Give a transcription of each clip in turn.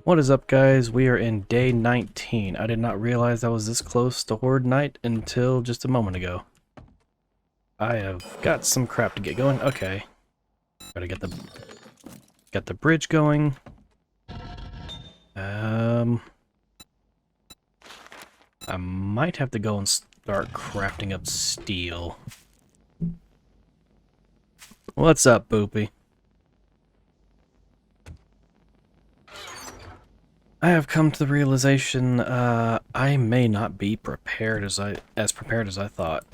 What is up, guys? We are in day 19. I did not realize I was this close to Horde Night until just a moment ago. I have got some crap to get going. Okay. Gotta get the bridge going. I might have to go and start crafting up steel. What's up, Boopy? I have come to the realization I may not be prepared as prepared as I thought.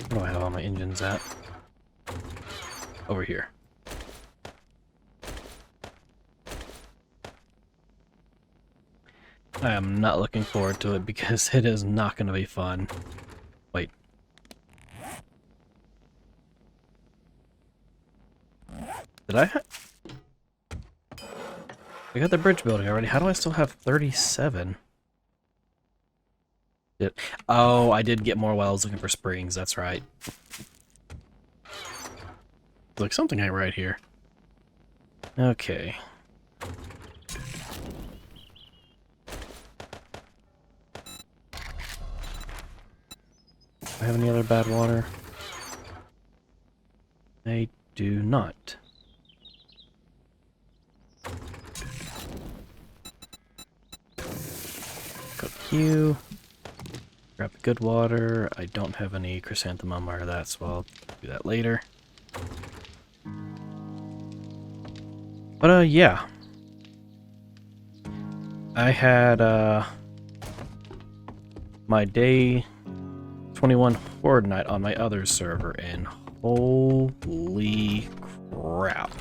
Where do I have all my engines at? Over here. I am not looking forward to it because it is not going to be fun. Wait. Did I got the bridge building already. How do I still have 37? Oh, I did get more while I was looking for springs. That's right. Like something ain't right here. Okay. Do I have any other bad water? I do not. Cook you. Grab the good water. I don't have any chrysanthemum or that, so I'll do that later. But, yeah. I had, my day 21 Horde Night on my other server, and holy crap.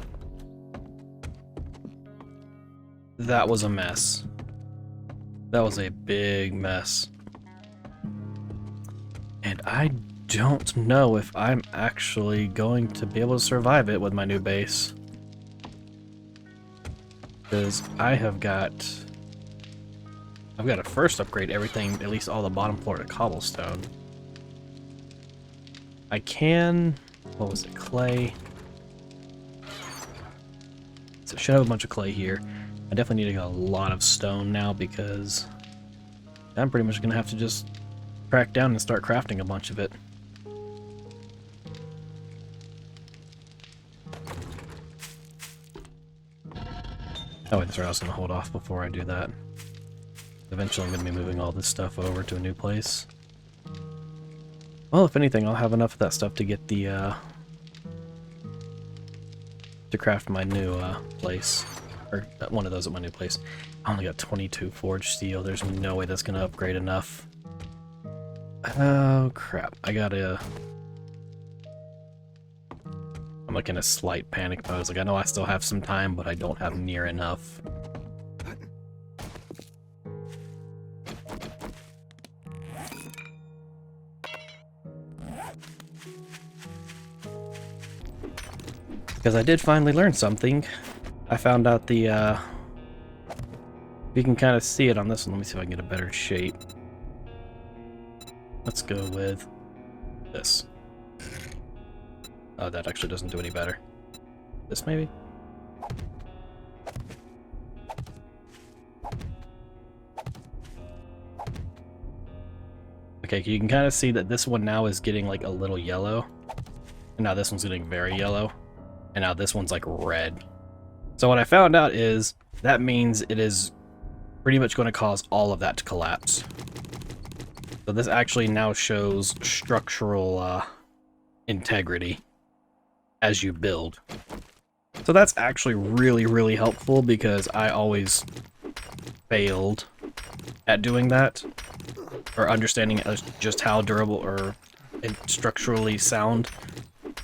That was a mess. That was a big mess. And I don't know if I'm actually going to be able to survive it with my new base. Because I've got to first upgrade everything, at least all the bottom floor to cobblestone. I can, what was it, clay? So I should have a bunch of clay here. I definitely need to get a lot of stone now because I'm pretty much going to have to just crack down and start crafting a bunch of it. Oh wait, that's right, I was going to hold off before I do that. Eventually I'm going to be moving all this stuff over to a new place. Well, if anything, I'll have enough of that stuff to get the, to craft my new, place. Or one of those at my new place. I only got 22 forged steel. There's no way that's going to upgrade enough. Oh, crap. I'm like in a slight panic mode. Like, I know I still have some time, but I don't have near enough. Because I did finally learn something. I found out the, you can kind of see it on this one. Let me see if I can get a better shape. Let's go with this. Oh, that actually doesn't do any better. This maybe? Okay, you can kind of see that this one now is getting like a little yellow. And now this one's getting very yellow. And now this one's like red. So what I found out is that means it is pretty much going to cause all of that to collapse. So this actually now shows structural integrity as you build. So that's actually really, really helpful because I always failed at doing that or understanding just how durable or structurally sound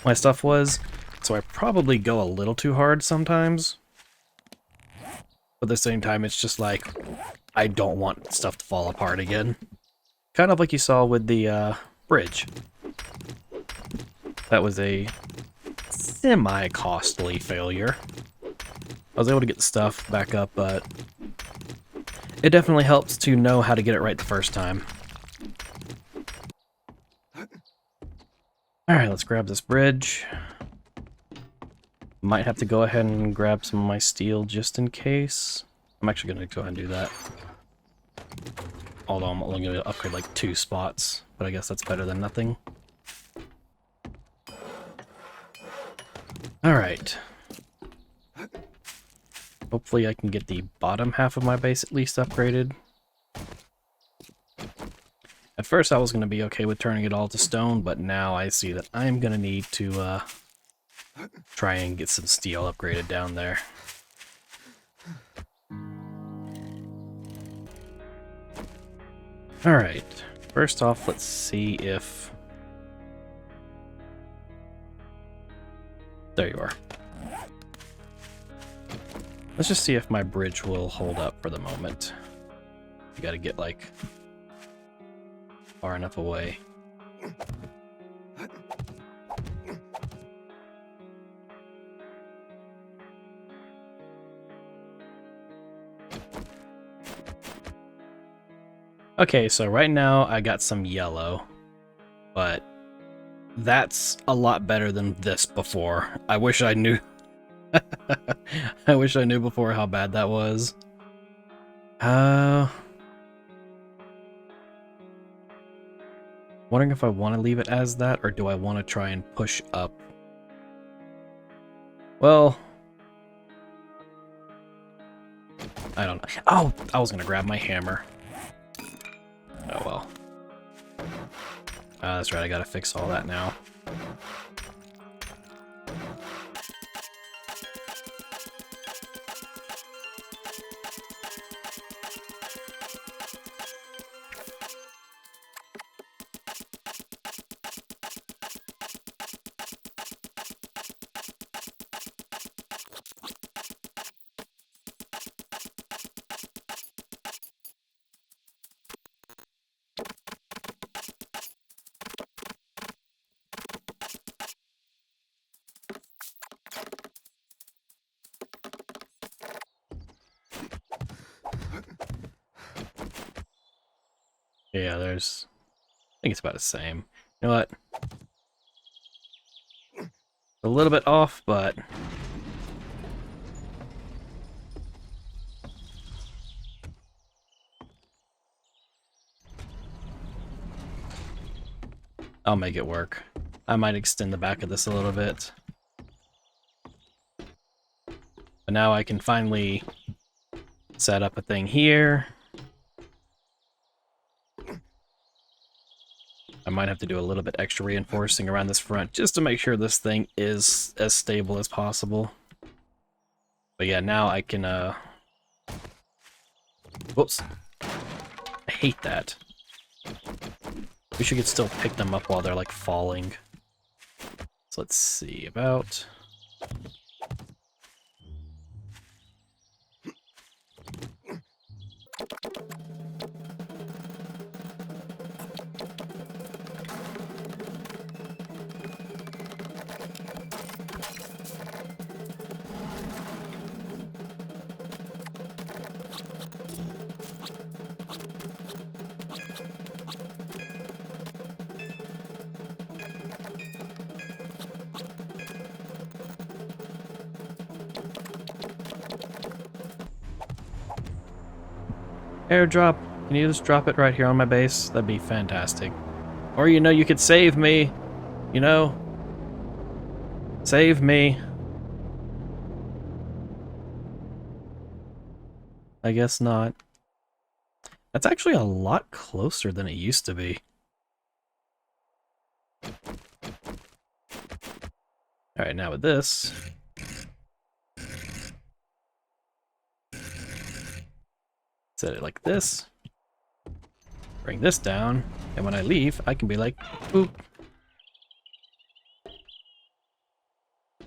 my stuff was. So I probably go a little too hard sometimes. But at the same time, it's just like, I don't want stuff to fall apart again. Kind of like you saw with the bridge. That was a semi-costly failure. I was able to get the stuff back up, but it definitely helps to know how to get it right the first time. Alright, let's grab this bridge. Might have to go ahead and grab some of my steel just in case. I'm actually going to go ahead and do that. Although I'm only going to upgrade like 2 spots, but I guess that's better than nothing. Alright. Hopefully I can get the bottom half of my base at least upgraded. At first I was going to be okay with turning it all to stone, but now I see that I'm going to need to try and get some steel upgraded down there. Alright, first off, let's see if... There you are. Let's just see if my bridge will hold up for the moment. You gotta get, like, far enough away. Okay, so right now I got some yellow, but that's a lot better than this before. I wish I knew. I wish I knew before how bad that was. Wondering if I want to leave it as that, or do I want to try and push up? Well, I don't know. Oh, I was gonna grab my hammer. Oh well. That's right, I gotta fix all that now. Yeah, there's... I think it's about the same. You know what? A little bit off, but... I'll make it work. I might extend the back of this a little bit. But now I can finally set up a thing here. I might have to do a little bit extra reinforcing around this front just to make sure this thing is as stable as possible. But yeah, now I can, whoops. I hate that. We should still pick them up while they're, like, falling. So let's see, about... Airdrop. Can you just drop it right here on my base? That'd be fantastic. Or, you know, you could save me. You know? Save me. I guess not. That's actually a lot closer than it used to be. Alright, now with this... set it like this. Bring this down, and when I leave, I can be like, boop.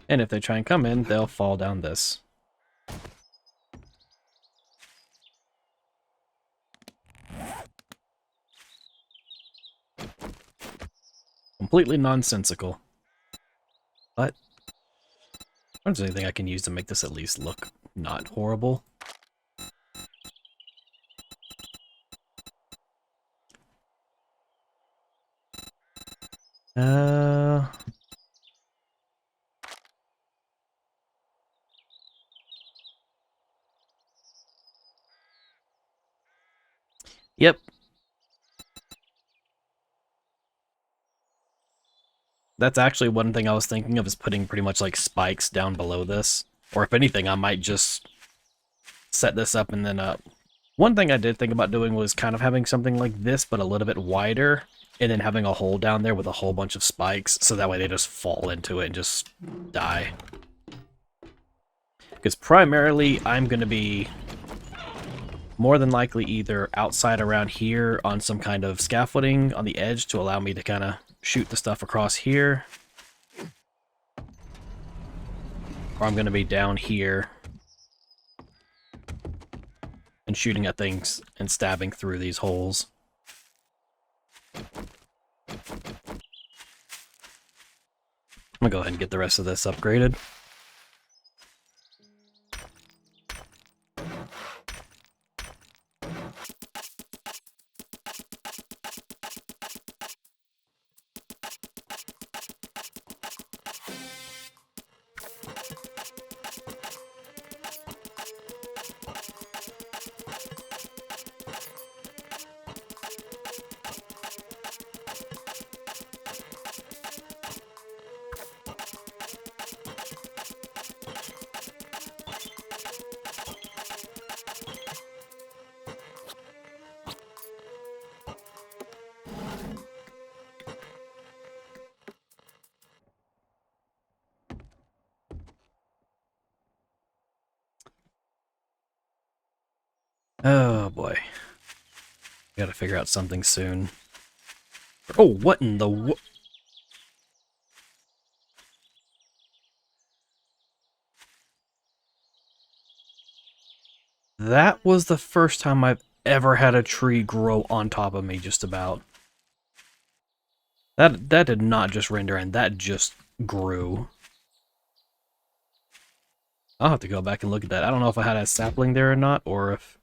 And if they try and come in, they'll fall down this. Completely nonsensical. But I wonder if there's anything I can use to make this at least look not horrible. Yep. That's actually one thing I was thinking of, is putting pretty much like spikes down below this. Or if anything, I might just set this up and then one thing I did think about doing was kind of having something like this, but a little bit wider, and then having a hole down there with a whole bunch of spikes, so that way they just fall into it and just die. Because primarily, I'm going to be more than likely either outside around here on some kind of scaffolding on the edge to allow me to kind of shoot the stuff across here, or I'm going to be down here and shooting at things and stabbing through these holes. I'm gonna go ahead and get the rest of this upgraded. Oh boy. Gotta figure out something soon. Oh, what in the That was the first time I've ever had a tree grow on top of me, just about. That did not just render in, that just grew. I'll have to go back and look at that. I don't know if I had a sapling there or not, or if...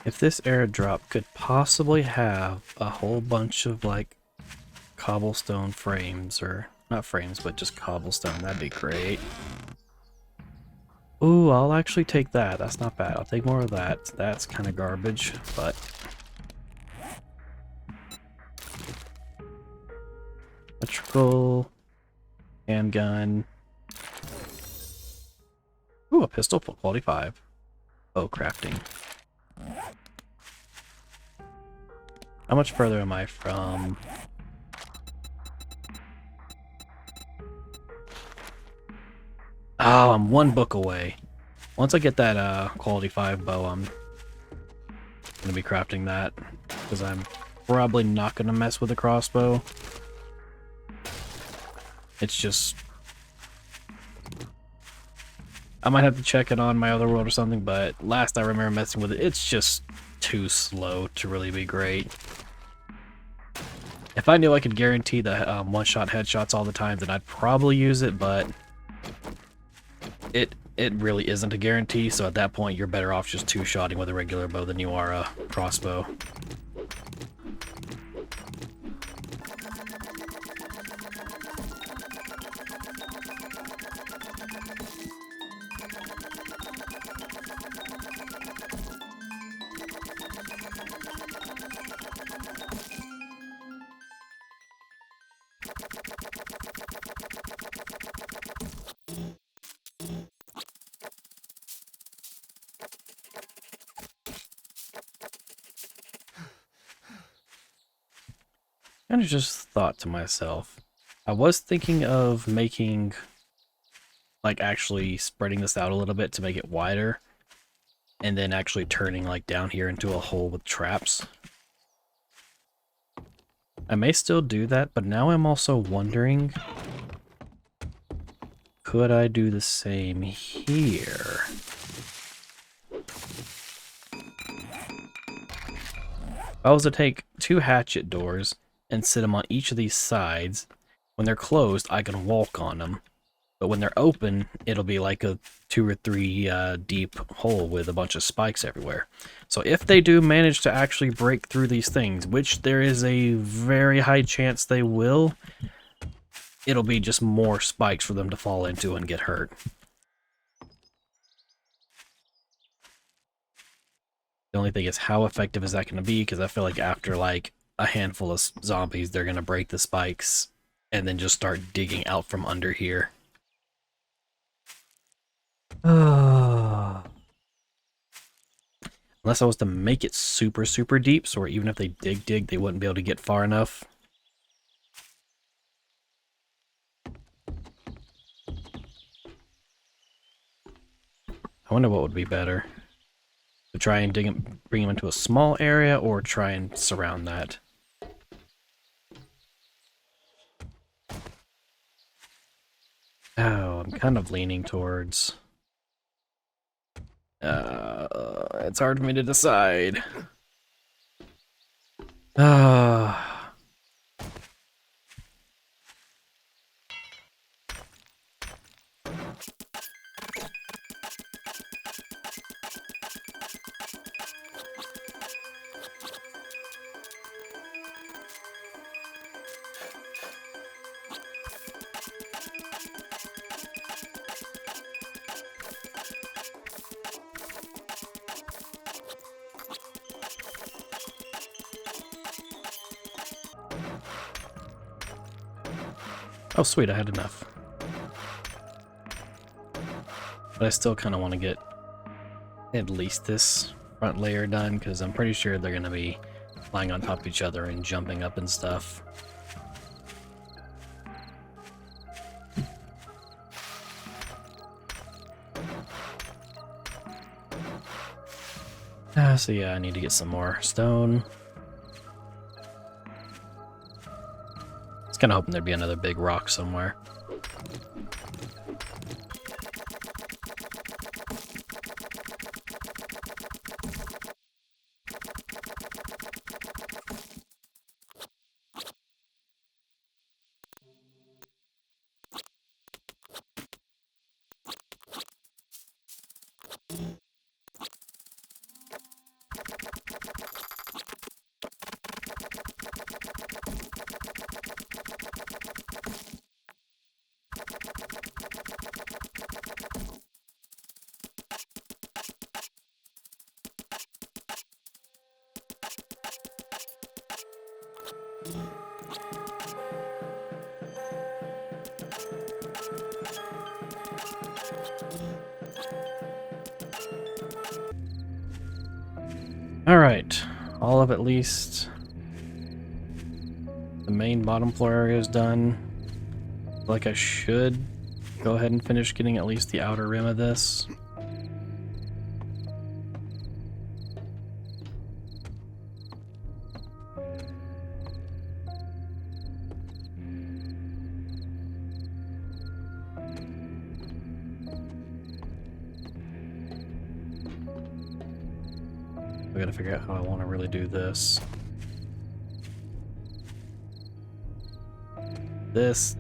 If this airdrop could possibly have a whole bunch of, like, cobblestone frames, or not frames, but just cobblestone, that'd be great. Ooh, I'll actually take that. That's not bad. I'll take more of that. That's kind of garbage, but... Electrical... handgun... Ooh, a pistol, quality 5. Oh, crafting. How much further am I from... Oh, I'm 1 book away. Once I get that quality 5 bow, I'm gonna be crafting that, because I'm probably not gonna mess with the crossbow. It's just... I might have to check it on my other world or something, but last I remember messing with it, it's just too slow to really be great. If I knew I could guarantee the one-shot headshots all the time, then I'd probably use it, but it really isn't a guarantee, so at that point you're better off just two-shotting with a regular bow than you are a crossbow. I just thought to myself, I was thinking of making, like, actually spreading this out a little bit to make it wider, and then actually turning, like, down here into a hole with traps. I may still do that, but now I'm also wondering, could I do the same here? If I was to take 2 hatchet doors and sit them on each of these sides, when they're closed, I can walk on them. But when they're open, it'll be like a 2 or 3 deep hole with a bunch of spikes everywhere. So if they do manage to actually break through these things, which there is a very high chance they will, it'll be just more spikes for them to fall into and get hurt. The only thing is, how effective is that going to be? Because I feel like after like a handful of zombies, they're going to break the spikes and then just start digging out from under here. Unless I was to make it super, super deep, so even if they dig, they wouldn't be able to get far enough. I wonder what would be better. To try and bring them into a small area, or try and surround that. Oh, I'm kind of leaning towards... it's hard for me to decide. Oh sweet, I had enough. But I still kind of want to get at least this front layer done, because I'm pretty sure they're going to be flying on top of each other and jumping up and stuff. So yeah, I need to get some more stone. I was kind of hoping there'd be another big rock somewhere. Alright, all of at least the main bottom floor area is done. Like I should go ahead and finish getting at least the outer rim of this. I gotta figure out how I want to really do this. This,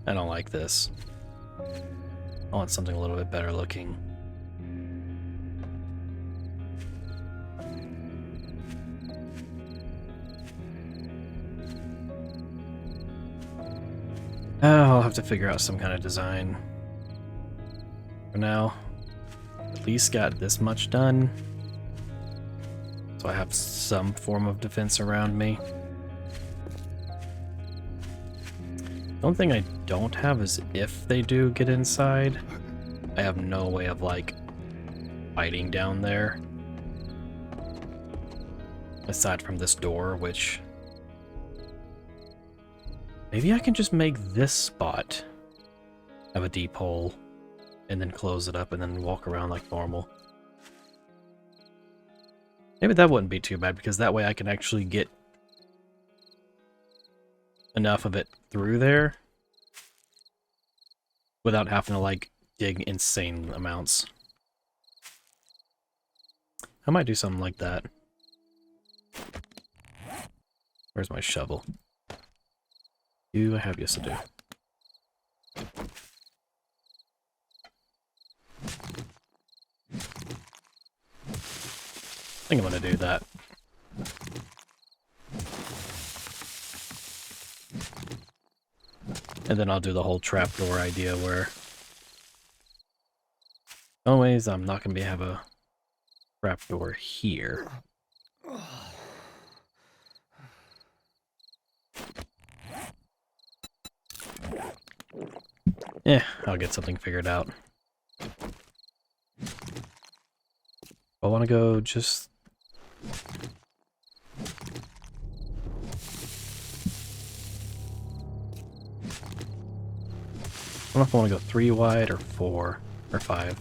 I don't like this. I want something a little bit better looking. I'll have to figure out some kind of design. For now, at least got this much done, so I have some form of defense around me. The only thing I don't have is if they do get inside, I have no way of, like, fighting down there. Aside from this door, which... maybe I can just make this spot have a deep hole, and then close it up, and then walk around like normal. Maybe that wouldn't be too bad, because that way I can actually get enough of it through there without having to, like, dig insane amounts. I might do something like that. Where's my shovel? I have yes to do. I think I'm gonna do that. And then I'll do the whole trapdoor idea where always I'm not gonna have a trapdoor here. I'll get something figured out. I want to go just... I don't know if I want to go 3 wide or 4 or 5.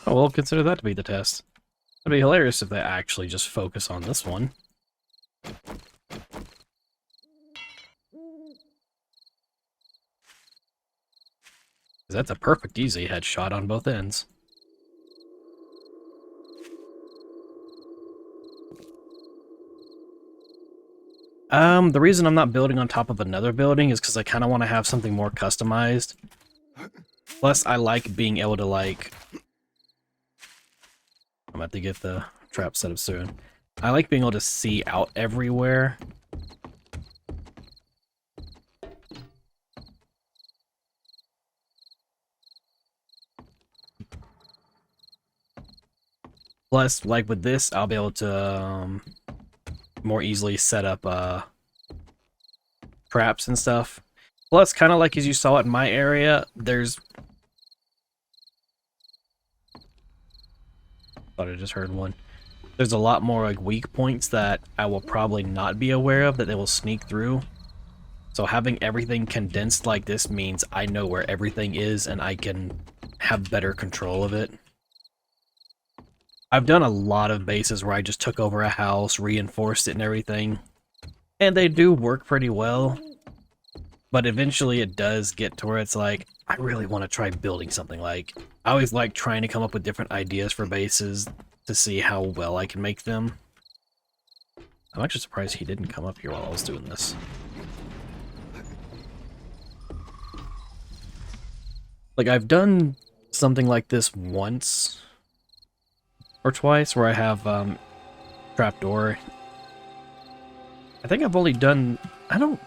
Oh, well, consider that to be the test. It'd be hilarious if they actually just focus on this one. That's a perfect easy headshot on both ends. The reason I'm not building on top of another building is because I kind of want to have something more customized. Plus, I like being able to, like... I'm about to get the trap set up soon. I like being able to see out everywhere. Plus, like with this, I'll be able to more easily set up traps and stuff. Plus, kind of like as you saw it in my area, there's... Thought I just heard one. There's a lot more like weak points that I will probably not be aware of that they will sneak through. So having everything condensed like this means I know where everything is and I can have better control of it. I've done a lot of bases where I just took over a house, reinforced it and everything, and they do work pretty well. But eventually it does get to where it's like, I really want to try building something. Like, I always like trying to come up with different ideas for bases to see how well I can make them. I'm actually surprised he didn't come up here while I was doing this. Like, I've done something like this once or twice where I have trapdoor. I think I've only done... I don't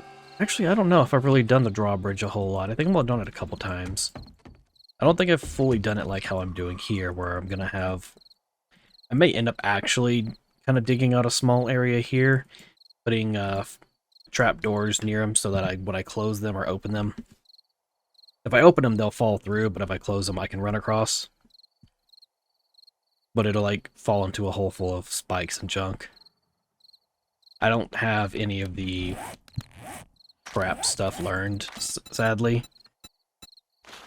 know if I've really done the drawbridge a whole lot. I think I've done it a couple times. I don't think I've fully done it like how I'm doing here, where I'm gonna have... I may end up actually kind of digging out a small area here, putting trapdoors near them so that when I close them or open them, if I open them, they'll fall through, but if I close them, I can run across. But it'll, like, fall into a hole full of spikes and junk. I don't have any of the trap stuff learned, sadly.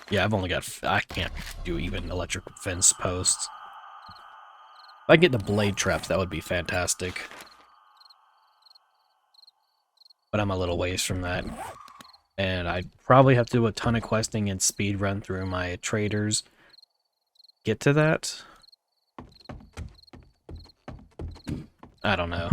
Yeah, I've only got... I can't do even electric fence posts. If I get the blade traps, that would be fantastic. But I'm a little ways from that. And I'd probably have to do a ton of questing and speed run through my traders. Get to that? I don't know.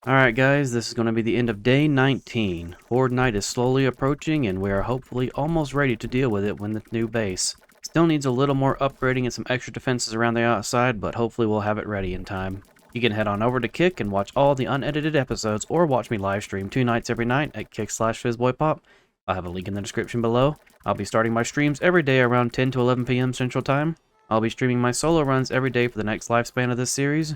Alright guys, this is going to be the end of day 19. Horde Night is slowly approaching and we are hopefully almost ready to deal with it when the new base. Still needs a little more upgrading and some extra defenses around the outside, but hopefully we'll have it ready in time. You can head on over to Kick and watch all the unedited episodes, or watch me live stream 2 nights every night at Kick/FizzBoyPop. I'll have a link in the description below. I'll be starting my streams every day around 10 to 11 p.m. Central Time. I'll be streaming my solo runs every day for the next lifespan of this series.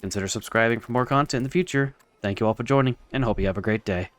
Consider subscribing for more content in the future. Thank you all for joining, and hope you have a great day.